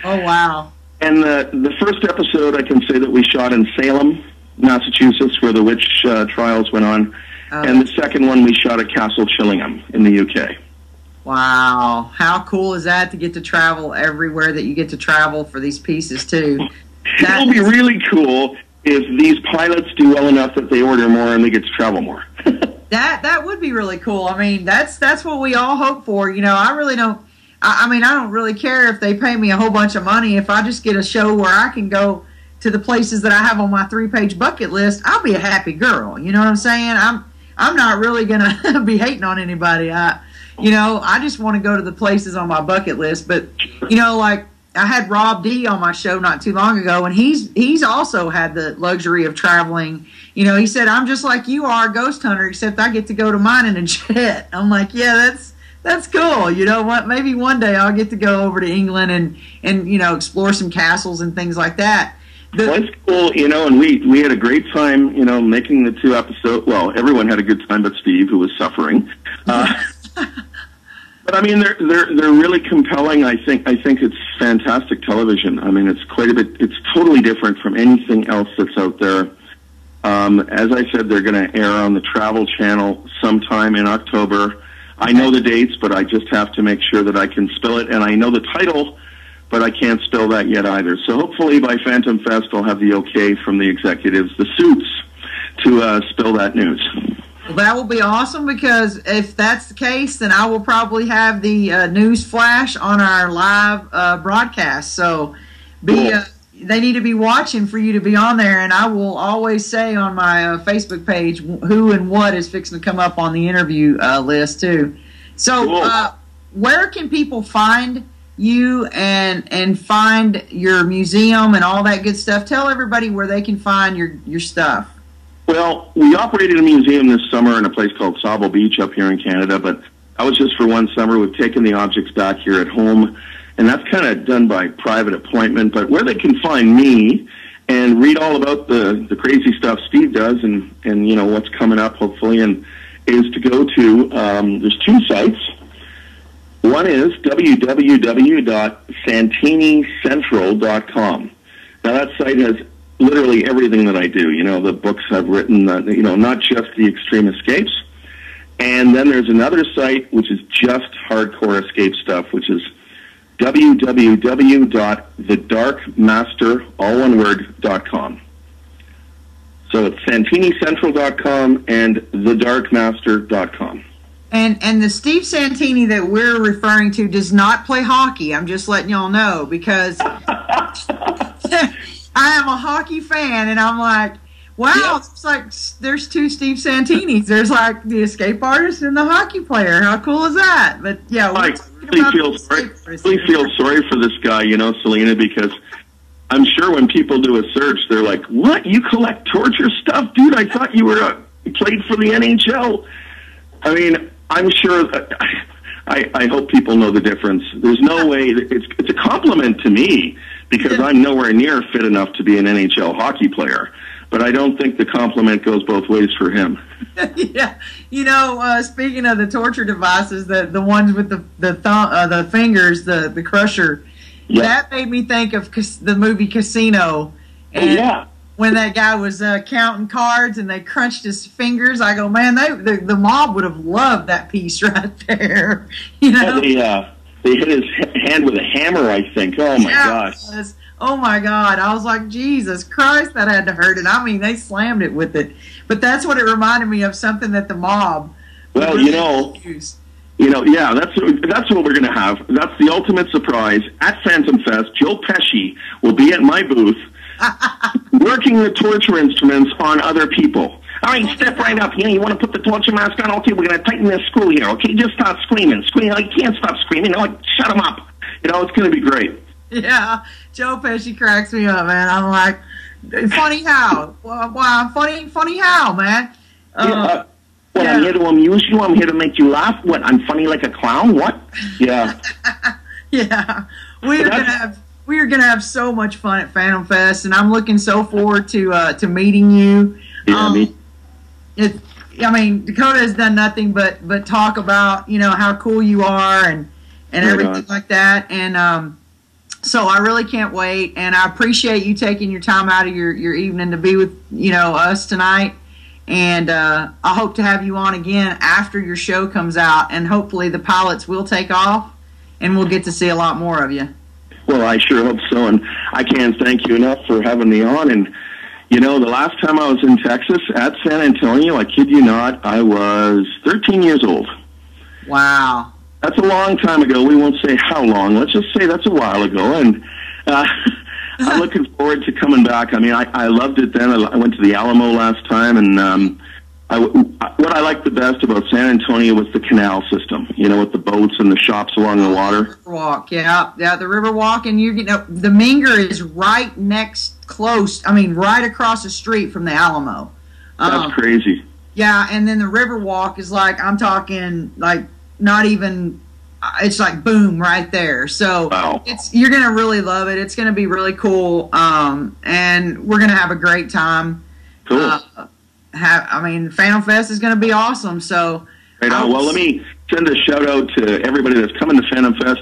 Oh, wow. And the first episode, I can say that we shot in Salem, Massachusetts, where the witch trials went on. And the second one we shot at Castle Chillingham in the UK. Wow. How cool is that to get to travel everywhere that you get to travel for these pieces, too? It'll be really cool if these pilots do well enough that they order more and we get to travel more. That would be really cool. I mean, that's what we all hope for. You know, I really don't, I mean, I don't really care if they pay me a whole bunch of money. If I just get a show where I can go to the places that I have on my 3-page bucket list, I'll be a happy girl. You know what I'm saying? I'm not really going to be hating on anybody. You know, I just want to go to the places on my bucket list. But, you know, like I had Rob D on my show not too long ago, and he's also had the luxury of traveling. You know, he said, I'm just like you are, a ghost hunter, except I get to go to mine in a jet. I'm like, yeah, that's cool. You know what? Maybe one day I'll get to go over to England and you know, explore some castles and things like that. Well, it's cool, you know, and we had a great time, you know, making the 2 episodes. Well, everyone had a good time but Steve, who was suffering. But I mean, they're really compelling. I think it's fantastic television. I mean, it's quite a bit. It's totally different from anything else that's out there. As I said, they're going to air on the Travel Channel sometime in October. I know the dates, but I just have to make sure that I can spell it. And I know the title, but I can't spell that yet either. So hopefully by Phantom Fest, I'll have the okay from the executives, the suits, to spell that news. Well, that will be awesome, because if that's the case, then I will probably have the news flash on our live broadcast. So they need to be watching for you to be on there, and I will always say on my Facebook page who and what is fixing to come up on the interview list too. So where can people find you and find your museum and all that good stuff? Tell everybody where they can find your stuff. Well, we operated a museum this summer in a place called Sable Beach up here in Canada, but that was just for one summer. We've taken the objects back here at home, and that's kind of done by private appointment. But where they can find me and read all about the crazy stuff Steve does and you know, what's coming up, hopefully, and is to go to, there's 2 sites. One is www.santinicentral.com. Now, that site has literally everything that I do, you know, the books I've written, you know, not just the extreme escapes. And then there's another site which is just hardcore escape stuff, which is www.thedarkmaster.com. So it's santinicentral.com and thedarkmaster.com. And the Steve Santini that we're referring to does not play hockey. I'm just letting y'all know, because I am a hockey fan, and I'm like, wow, it's like there's 2 Steve Santinis. There's like the escape artist and the hockey player. How cool is that? But yeah, I really feel sorry for this guy, you know, Selena, because I'm sure when people do a search, they're like, what? You collect torture stuff? Dude, I thought you played for the NHL. I mean, I'm sure that I hope people know the difference. There's no way it's a compliment to me, because I'm nowhere near fit enough to be an NHL hockey player. But I don't think the compliment goes both ways for him. Yeah, you know, speaking of the torture devices, the ones with the fingers, the crusher, that made me think of the movie Casino. And when that guy was counting cards and they crunched his fingers, I go, man, the mob would have loved that piece right there. You know, they hit his hand with a hammer, I think. Oh my gosh. Oh my God. I was like, Jesus Christ, that had to hurt it. I mean, they slammed it with it. But that's what it reminded me of, something that the mob that's what we're going to have. That's the ultimate surprise. At Phantom Fest, Joe Pesci will be at my booth working the torture instruments on other people. All right, step right up. You want to put the torture mask on? Okay, we're going to tighten this screw here. Okay, just stop screaming. You can't stop screaming. Shut them up. It's going to be great. Yeah, Joe Pesci cracks me up, man. I'm like, funny how? Well, funny how, man? I'm here to amuse you. I'm here to make you laugh. What? I'm funny like a clown? What? Yeah. Yeah. We are gonna have so much fun at Phantom Fest, and I'm looking so forward to meeting you. Yeah, me. Dakota has done nothing but talk about how cool you are and everything like that, and so I really can't wait, and I appreciate you taking your time out of your evening to be with us tonight, and I hope to have you on again after your show comes out, and hopefully the pilots will take off, and we'll get to see a lot more of you. Well, I sure hope so, and I can't thank you enough for having me on. And the last time I was in Texas at San Antonio, I kid you not, I was 13 years old. Wow. That's a long time ago. We won't say how long. Let's just say that's a while ago. And I'm looking forward to coming back. I loved it then. I went to the Alamo last time, and what I liked the best about San Antonio was the canal system, with the boats and the shops along the water. Riverwalk, yeah, the Riverwalk, and the Minger is right right across the street from the Alamo. That's crazy. Yeah, and then the Riverwalk is I'm talking not even, it's boom right there. So wow. You're gonna really love it. It's gonna be really cool, and we're gonna have a great time. Cool. Phantom Fest is going to be awesome. So, right on. Well, let me send a shout out to everybody that's coming to Phantom Fest.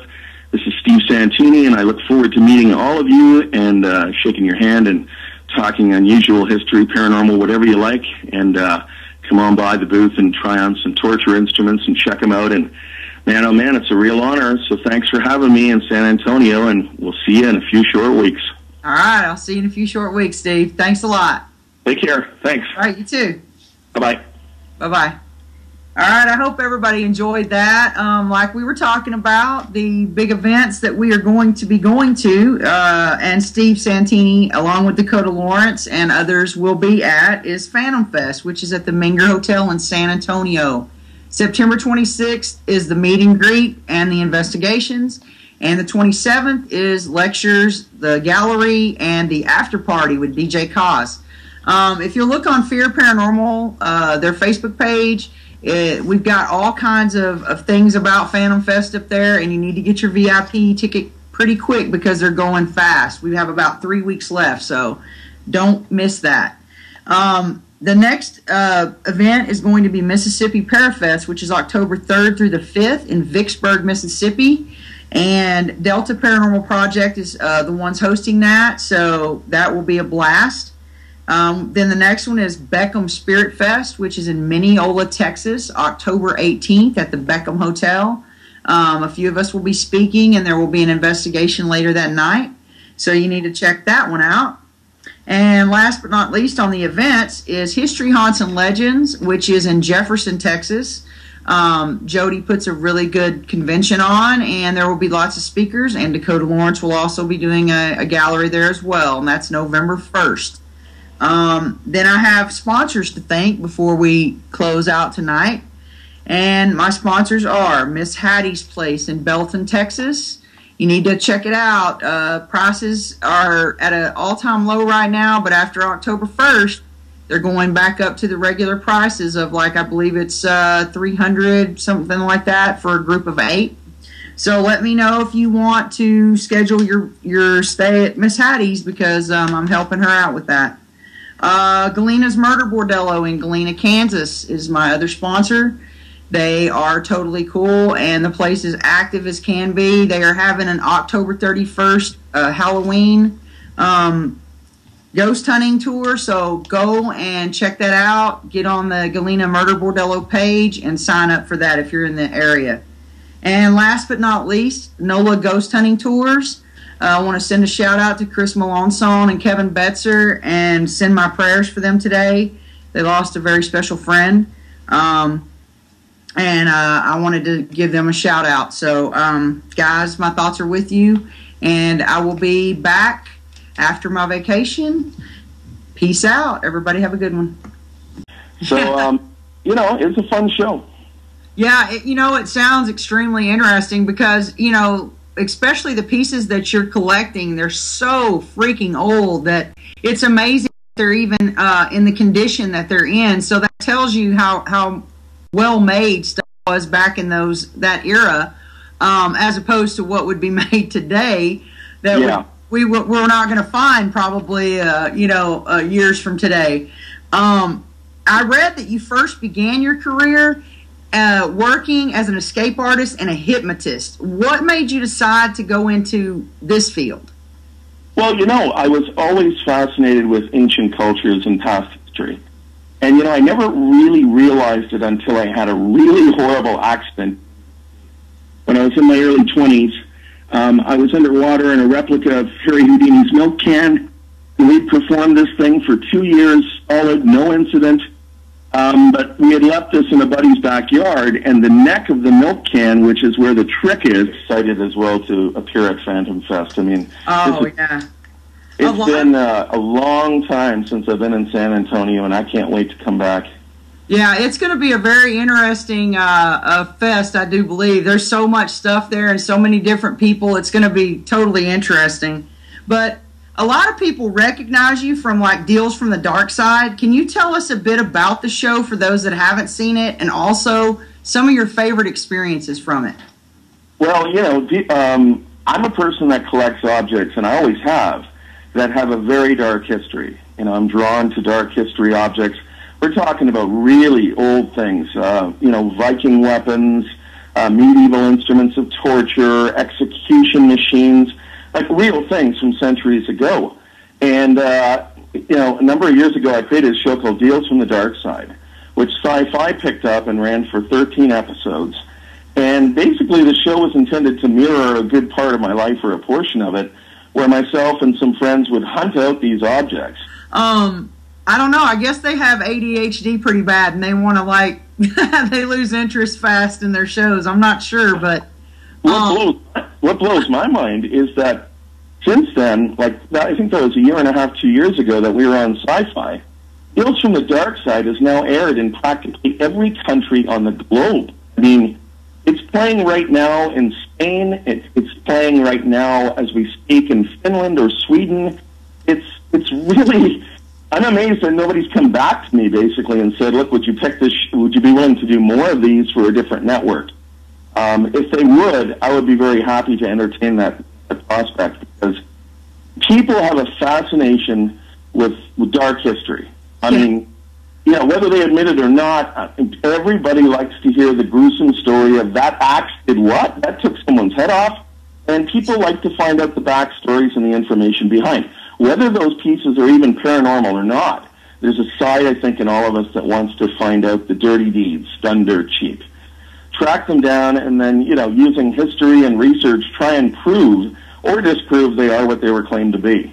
This is Steve Santini, and I look forward to meeting all of you and shaking your hand and talking unusual history, paranormal, whatever you like. And come on by the booth and try on some torture instruments and check them out. And man, oh man, it's a real honor. So thanks for having me in San Antonio, and we'll see you in a few short weeks. All right, I'll see you in a few short weeks, Steve. Thanks a lot. Take care. Thanks. All right, you too. Bye-bye. Bye-bye. All right, I hope everybody enjoyed that. Like we were talking about, the big events that we are going to be going to, and Steve Santini, along with Dakota Lawrence and others, will be at, is Phantom Fest, which is at the Minger Hotel in San Antonio. September 26th is the meet and greet and the investigations, and the 27th is lectures, the gallery, and the after party with DJ Kaz. If you look on Fear Paranormal, their Facebook page, we've got all kinds of things about Phantom Fest up there, and you need to get your VIP ticket pretty quick because they're going fast. We have about 3 weeks left, so don't miss that. The next event is going to be Mississippi Parafest, which is October 3rd through the 5th in Vicksburg, Mississippi. And Delta Paranormal Project is the ones hosting that, so that will be a blast. Then the next one is Beckham Spirit Fest, which is in Mineola, Texas, October 18th at the Beckham Hotel. A few of us will be speaking, and there will be an investigation later that night. So you need to check that one out. And last but not least on the events is History, Haunts, and Legends, which is in Jefferson, Texas. Jody puts a really good convention on, and there will be lots of speakers, and Dakota Lawrence will also be doing a gallery there as well, and that's November 1st. Then I have sponsors to thank before we close out tonight. And my sponsors are Miss Hattie's Place in Belton, Texas. You need to check it out. Prices are at an all-time low right now, but after October 1st, they're going back up to the regular prices of, I believe it's $300, something like that, for a group of 8. So let me know if you want to schedule your stay at Miss Hattie's, because I'm helping her out with that. Galena's Murder Bordello in Galena, Kansas is my other sponsor. They are totally cool, and the place is active as can be. They are having an October 31st Halloween ghost hunting tour, so go and check that out. Get on the Galena Murder Bordello page and sign up for that if you're in the area. And last but not least, NOLA Ghost Hunting Tours. I want to send a shout out to Chris Malonson and Kevin Betzer and send my prayers for them today. They lost a very special friend. And I wanted to give them a shout out. So, guys, my thoughts are with you. And I will be back after my vacation. Peace out. Everybody have a good one. So, it's a fun show. Yeah, it sounds extremely interesting because, especially the pieces that you're collecting, they're so freaking old that it's amazing they're even in the condition that they're in. So that tells you how well made stuff was back in that era, as opposed to what would be made today that we're not going to find probably years from today. I read that you first began your career working as an escape artist and a hypnotist. What made you decide to go into this field? Well, I was always fascinated with ancient cultures and past history. And, I never really realized it until I had a really horrible accident. When I was in my early 20s, I was underwater in a replica of Harry Houdini's milk can. And we performed this thing for 2 years, solid, no incident. But we had left this in a buddy's backyard, and the neck of the milk can, which is where the trick is, decided as well to appear at Phantom Fest. I mean, it's been a long time since I've been in San Antonio, and I can't wait to come back. Yeah, it's going to be a very interesting fest, I do believe. There's so much stuff there and so many different people. It's going to be totally interesting. But a lot of people recognize you from Deals from the Dark Side. Can you tell us a bit about the show for those that haven't seen it, and also some of your favorite experiences from it? Well, I'm a person that collects objects, and I always have, that have a very dark history. I'm drawn to dark history objects. We're talking about really old things, Viking weapons, medieval instruments of torture, execution machines, like real things from centuries ago. And, a number of years ago, I created a show called Deals from the Dark Side, which Sci-Fi picked up and ran for 13 episodes. And basically, the show was intended to mirror a good part of my life, or a portion of it, where myself and some friends would hunt out these objects. I don't know. I guess they have ADHD pretty bad, and they want to they lose interest fast in their shows. I'm not sure, but what blows my mind is that since then, I think that was a year and a half, 2 years ago, that we were on Sci-Fi. Deals from the Dark Side is now aired in practically every country on the globe. I mean, it's playing right now in Spain. It's playing right now as we speak in Finland or Sweden. It's really, I'm amazed that nobody's come back to me basically and said, look, would you pick this? Would you be willing to do more of these for a different network? If they would, I would be very happy to entertain that prospect, because people have a fascination with dark history. I mean, whether they admit it or not, everybody likes to hear the gruesome story of that axe did what? That took someone's head off. And people like to find out the backstories and the information behind. Whether those pieces are even paranormal or not, there's a side, I think, in all of us that wants to find out the dirty deeds, done dirt cheap. Track them down, and then, using history and research, try and prove or disprove they are what they were claimed to be.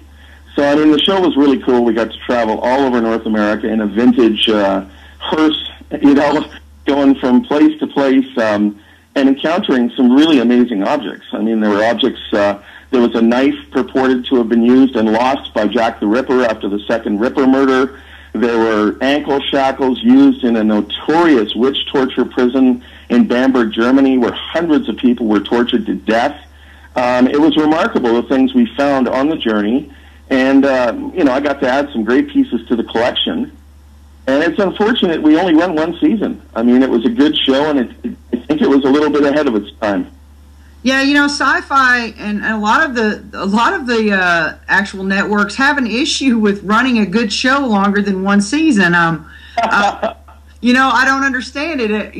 So, I mean, the show was really cool. We got to travel all over North America in a vintage hearse, going from place to place and encountering some really amazing objects. I mean, there were objects, there was a knife purported to have been used and lost by Jack the Ripper after the second Ripper murder. There were ankle shackles used in a notorious witch torture prison in Bamberg, Germany, where hundreds of people were tortured to death. It was remarkable, the things we found on the journey. And, I got to add some great pieces to the collection. And it's unfortunate we only went one season. I mean, it was a good show, and I think it was a little bit ahead of its time. Yeah, Sci-Fi and a lot of the actual networks have an issue with running a good show longer than one season. I don't understand it.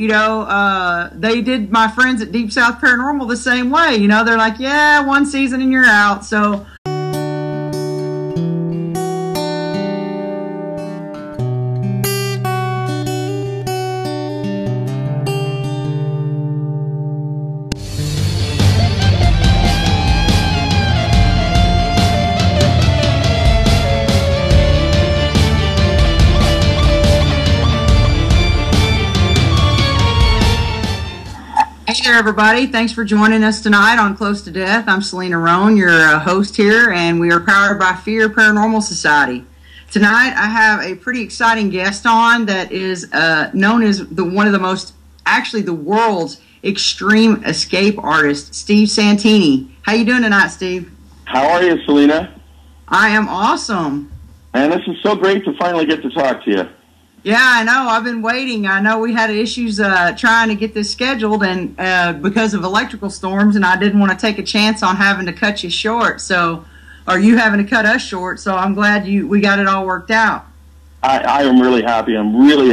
They did my friends at Deep South Paranormal the same way. They're like, yeah, one season and you're out. So. Hey there, everybody. Thanks for joining us tonight on Close to Death. I'm Selena Roane, your host here, and we are powered by Fear Paranormal Society. Tonight, I have a pretty exciting guest on that is known as one of the most, actually the world's extreme escape artist, Steve Santini. How you doing tonight, Steve? How are you, Selena? I am awesome. And this is so great to finally get to talk to you. Yeah, I know. I've been waiting. I know we had issues trying to get this scheduled, and because of electrical storms, and I didn't want to take a chance on having to cut you short. So, or you having to cut us short. So I'm glad we got it all worked out. I am really happy. I'm really